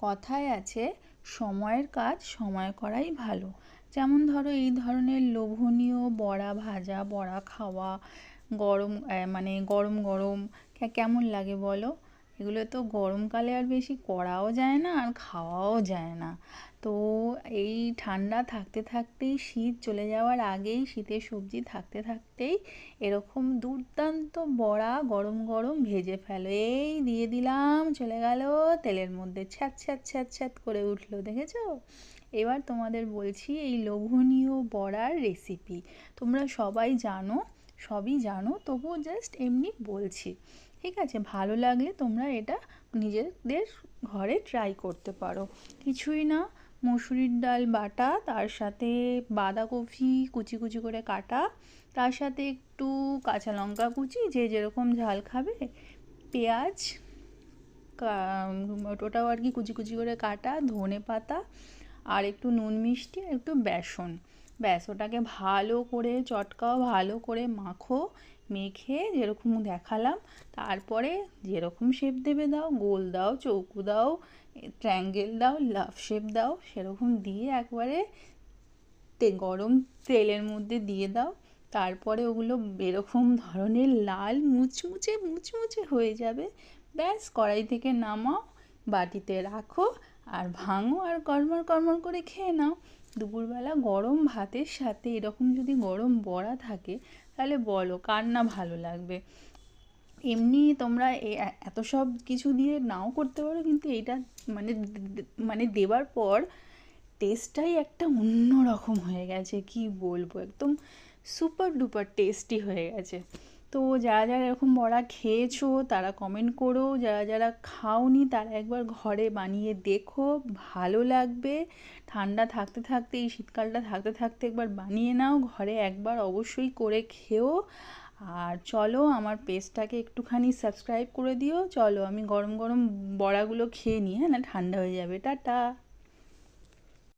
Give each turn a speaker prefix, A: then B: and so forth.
A: কথায় আছে সময়ের কাজ সময় করাই ভালো। যেমন ধরো এই ধরনের লোভনীয় বড়া ভাজা, বড়া খাওয়া, গরম মানে গরম গরম কেমন লাগে বলো? এগুলো তো গরমকালে আর বেশি করাও যায় না আর খাওয়াও যায় না। তো এই ঠান্ডা থাকতে থাকতেই, শীত চলে যাওয়ার আগেই, শীতের সবজি থাকতে থাকতেই এরকম দুর্দান্ত বড়া গরম গরম ভেজে ফেলো। এই দিয়ে দিলাম, চলে গেল তেলের মধ্যে, ছ্যাঁত ছ্যাঁত ছ্যাঁত ছ্যাঁত করে উঠলো, দেখেছো? এবার তোমাদের বলছি এই লোভনীয় বড়ার রেসিপি। তোমরা সবাই জানো, সবই জানো, তবুও জাস্ট এমনি বলছি। ঠিক আছে? ভালো লাগলে তোমরা এটা নিজেদের ঘরে ট্রাই করতে পারো। কিছুই না, মসুরির ডাল বাটা, তার সাথে বাঁধাকপি কুচি কুচি করে কাটা, তার সাথে একটু কাঁচা লঙ্কা কুচি, যে যেরকম ঝাল খাবে, পেঁয়াজ ওটাও আর কি কুচি কুচি করে কাটা, ধনে পাতা, আর একটু নুন মিষ্টি আর একটু বেসন। ব্যাস, ওটাকে ভালো করে চটকাও, ভালো করে মাখো, মেখে যেরকম দেখালাম, তারপরে যেরকম শেপ দেবে দাও, গোল দাও, চৌকো দাও, ট্রায়াঙ্গেল দাও, লাভ শেপ দাও, সেরকম দিয়ে একবারে গরম তেলের মধ্যে দিয়ে দাও। তারপরে ওগুলো এরকম ধরনের লাল মুচমুচে মুচমুচে হয়ে যাবে। ব্যাস, কড়াই থেকে নামাও, বাটিতে রাখো, আর ভাঙো, আর কড়মড় কড়মড় করে খেয়ে নাও। দুপুরবেলা গরম ভাতের সাথে এরকম যদি গরম বড়া থাকে, তাহলে বলো কার না ভালো লাগবে? এমনি তোমরা এত সব কিছু দিয়ে নাও করতে পারো, কিন্তু এইটা মানে মানে দেবার পর টেস্টটাই একটা অন্য রকম হয়ে গেছে, কি বলবো, একদম সুপার ডুপার টেস্টি হয়ে গেছে। তো যারা যারা এরকম বড়া খেয়েছো তারা কমেন্ট করো, যারা যারা খাওনি তারা একবার ঘরে বানিয়ে দেখো, ভালো লাগবে। ঠান্ডা থাকতে থাকতে, এই শীতকালটা থাকতে থাকতে একবার বানিয়ে নাও ঘরে, একবার অবশ্যই করে খেও। আর চলো আমার পেজটাকে একটুখানি সাবস্ক্রাইব করে দিও। চলো আমি গরম গরম বড়াগুলো খেয়ে নিই, হ্যাঁ, না ঠান্ডা হয়ে যাবে। টাটা।